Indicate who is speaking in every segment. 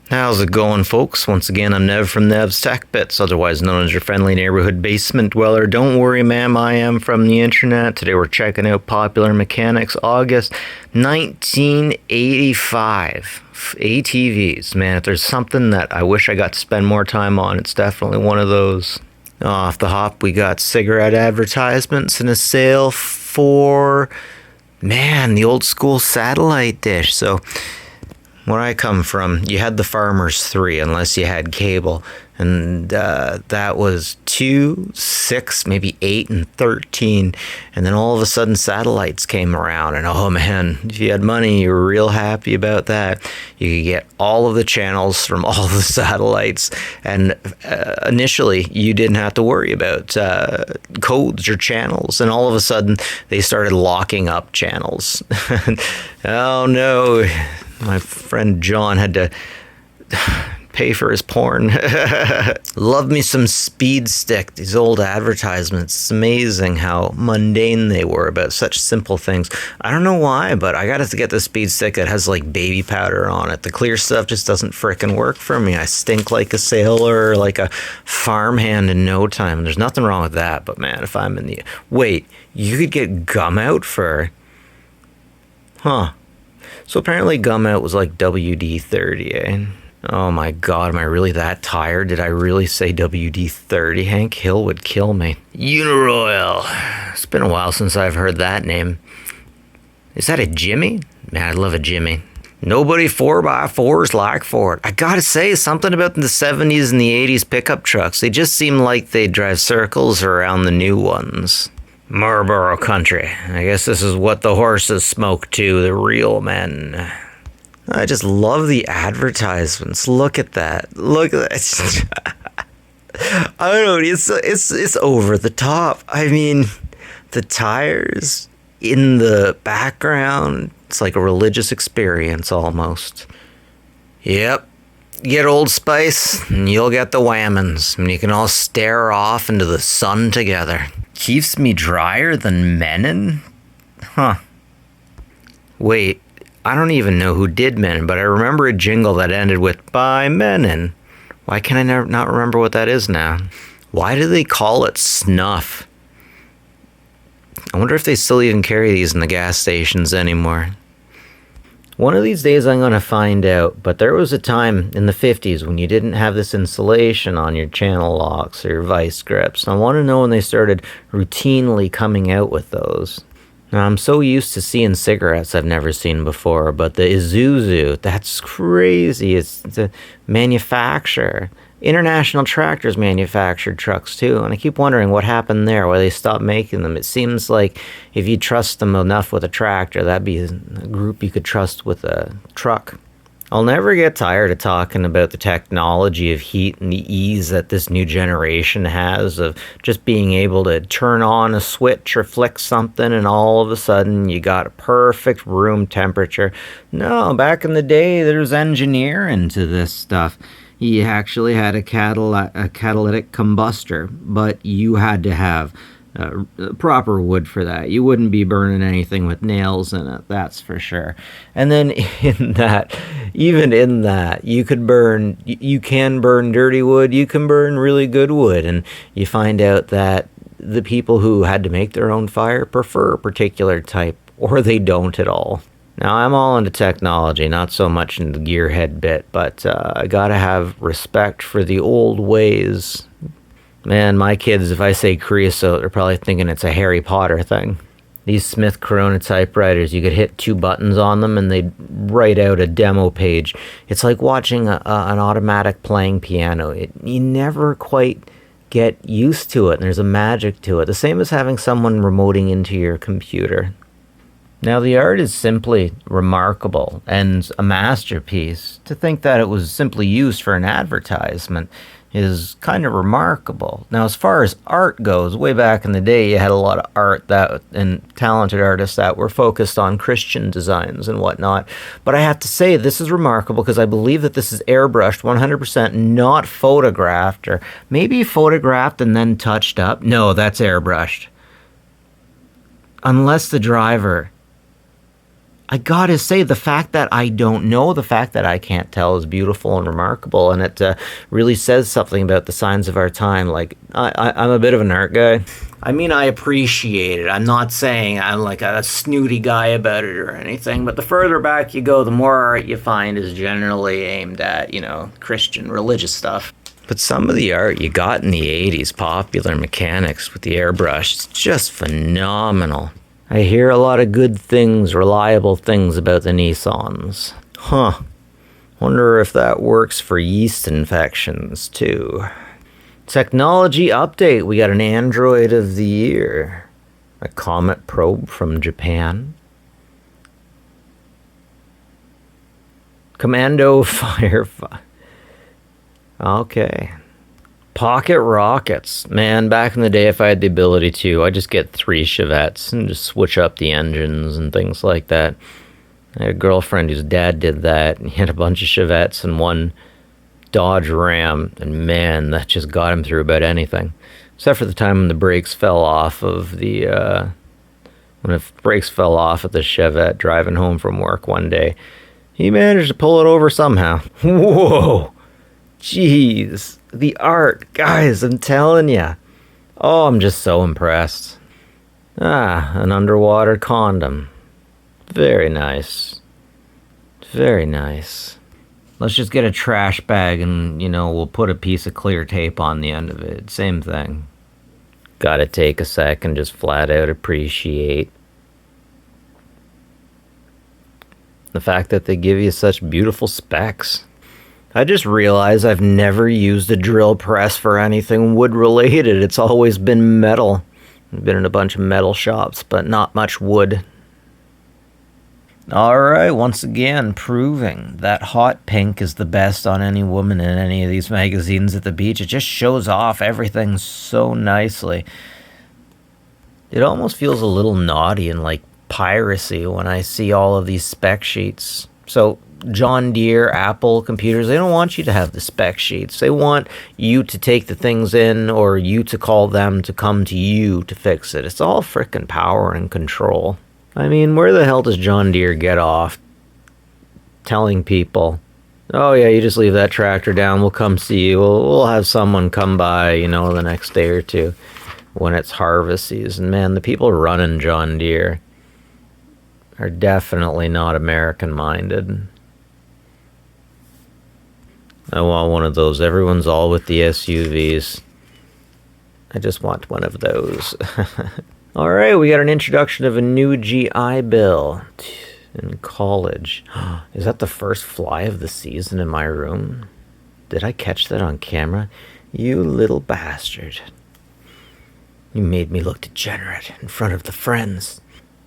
Speaker 1: How's it going, folks? Once again, I'm Nev from Nev's Tech Bits, otherwise known as your friendly neighborhood basement dweller. Don't worry, ma'am, I am from the internet. Today we're checking out Popular Mechanics, August 1985. ATVs. Man, if there's something that I wish I got to spend more time on, it's definitely one of those. Off the hop, we got cigarette advertisements and a sale for, man, the old school satellite dish. So, where I come from, you had the Farmers 3 unless you had cable, and that was 2, 6, maybe 8, and 13, and then all of a sudden satellites came around, and oh man, if you had money, you were real happy about that. You could get all of the channels from all of the satellites, and initially you didn't have to worry about codes or channels, and all of a sudden they started locking up channels. Oh no. My friend John had to pay for his porn. Love me some Speed Stick, these old advertisements. It's amazing how mundane they were about such simple things. I don't know why, but I got to get the Speed Stick that has like baby powder on it. The clear stuff just doesn't frickin' work for me. I stink like a sailor or like a farmhand in no time. There's nothing wrong with that, but man, if I'm in the... Wait, you could get gum out for... Huh. So apparently gum out was like WD-30, eh? Oh my god, am I really that tired? Did I really say WD-30? Hank Hill would kill me. Uniroyal. It's been a while since I've heard that name. Is that a Jimmy? Man, I love a Jimmy. Nobody 4x4s like Ford. I gotta say, something about the 70s and the 80s pickup trucks. They just seem like they drive circles around the new ones. Marlboro country. I guess this is what the horses smoke to, the real men. I just love the advertisements. Look at that. Look at that. I don't know, it's over the top. I mean, the tires in the background, it's like a religious experience almost. Yep. Get Old Spice and you'll get the Whammons, and you can all stare off into the sun together. Keeps me drier than Menon? Huh. Wait, I don't even know who did Menon, but I remember a jingle that ended with, "By Menon." Why can I not remember what that is now? Why do they call it snuff? I wonder if they still even carry these in the gas stations anymore. One of these days I'm going to find out, but there was a time in the 50s when you didn't have this insulation on your channel locks or your vice grips. I want to know when they started routinely coming out with those. Now, I'm so used to seeing cigarettes I've never seen before, but the Isuzu, that's crazy. It's the manufacturer. International Tractors manufactured trucks too, and I keep wondering what happened there, why they stopped making them. It seems like if you trust them enough with a tractor, that'd be a group you could trust with a truck. I'll never get tired of talking about the technology of heat and the ease that this new generation has of just being able to turn on a switch or flick something and all of a sudden you got a perfect room temperature. No, back in the day there was engineering to this stuff. He actually had a catalytic combustor, but you had to have proper wood for that. You wouldn't be burning anything with nails in it, that's for sure. And then even in that, you can burn dirty wood, you can burn really good wood, and you find out that the people who had to make their own fire prefer a particular type, or they don't at all. Now, I'm all into technology, not so much in the gearhead bit, but I gotta have respect for the old ways. Man, my kids, if I say creosote, they're probably thinking it's a Harry Potter thing. These Smith Corona typewriters, you could hit 2 buttons on them and they'd write out a demo page. It's like watching an automatic playing piano. You never quite get used to it, and there's a magic to it. The same as having someone remoting into your computer. Now, the art is simply remarkable and a masterpiece. To think that it was simply used for an advertisement is kind of remarkable. Now, as far as art goes, way back in the day, you had a lot of art and talented artists that were focused on Christian designs and whatnot. But I have to say, this is remarkable because I believe that this is airbrushed 100%, not photographed, or maybe photographed and then touched up. No, that's airbrushed. Unless the driver I gotta say, the fact that I don't know, the fact that I can't tell is beautiful and remarkable, and it really says something about the signs of our time. Like, I'm a bit of an art guy. I mean, I appreciate it. I'm not saying I'm like a snooty guy about it or anything, but the further back you go, the more art you find is generally aimed at, Christian religious stuff. But some of the art you got in the 80s, popular mechanics with the airbrush, it's just phenomenal. I hear a lot of good things, reliable things about the Nissans. Huh. Wonder if that works for yeast infections, too. Technology update. We got an Android of the Year. A Comet probe from Japan. Commando Firefighter. Okay. Pocket rockets. Man, back in the day, if I had the ability to, I'd just get 3 Chevettes and just switch up the engines and things like that. I had a girlfriend whose dad did that, and he had a bunch of Chevettes and 1 Dodge Ram, and man, that just got him through about anything. Except for the time when the brakes fell off of the, when the brakes fell off of the Chevette driving home from work one day. He managed to pull it over somehow. Whoa! Jeez, the art, guys, I'm telling ya. Oh, I'm just so impressed. An underwater condom. Very nice. Very nice. Let's just get a trash bag and, we'll put a piece of clear tape on the end of it. Same thing. Gotta take a second, just flat out appreciate the fact that they give you such beautiful specs. I just realized I've never used a drill press for anything wood-related. It's always been metal. I've been in a bunch of metal shops, but not much wood. Alright, once again, proving that hot pink is the best on any woman in any of these magazines at the beach. It just shows off everything so nicely. It almost feels a little naughty and like piracy when I see all of these spec sheets. So, John Deere, Apple computers, they don't want you to have the spec sheets. They want you to take the things in or you to call them to come to you to fix it. It's all frickin' power and control. I mean, where the hell does John Deere get off telling people, oh yeah, you just leave that tractor down, we'll come see you, we'll have someone come by, the next day or two when it's harvest season. Man, the people running John Deere are definitely not American-minded. I want one of those. Everyone's all with the SUVs. I just want one of those. All right, we got an introduction of a new GI Bill in college. Is that the first fly of the season in my room? Did I catch that on camera? You little bastard. You made me look degenerate in front of the friends.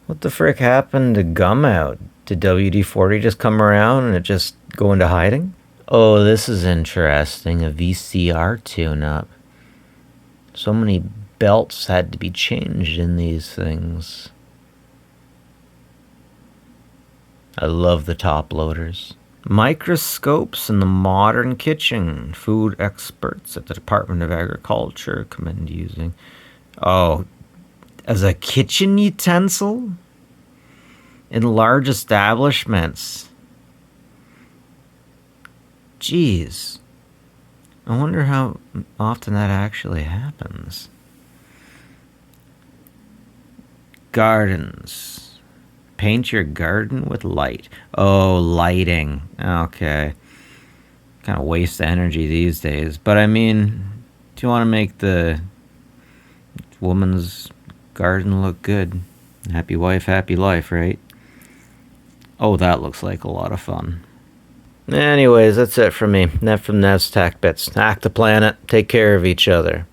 Speaker 1: What the frick happened to Gum Out? Did WD-40 just come around and it just go into hiding? Oh, this is interesting. A VCR tune-up. So many belts had to be changed in these things. I love the top loaders. Microscopes in the modern kitchen. Food experts at the Department of Agriculture commend using. Oh, as a kitchen utensil? In large establishments. Jeez. I wonder how often that actually happens. Gardens. Paint your garden with light. Oh, lighting. Okay. Kind of waste energy these days. But I mean, do you want to make the woman's garden look good? Happy wife, happy life, right? Oh, that looks like a lot of fun. Anyways, that's it from me. Nev from Nev's Tech Bits. Hack the planet. Take care of each other.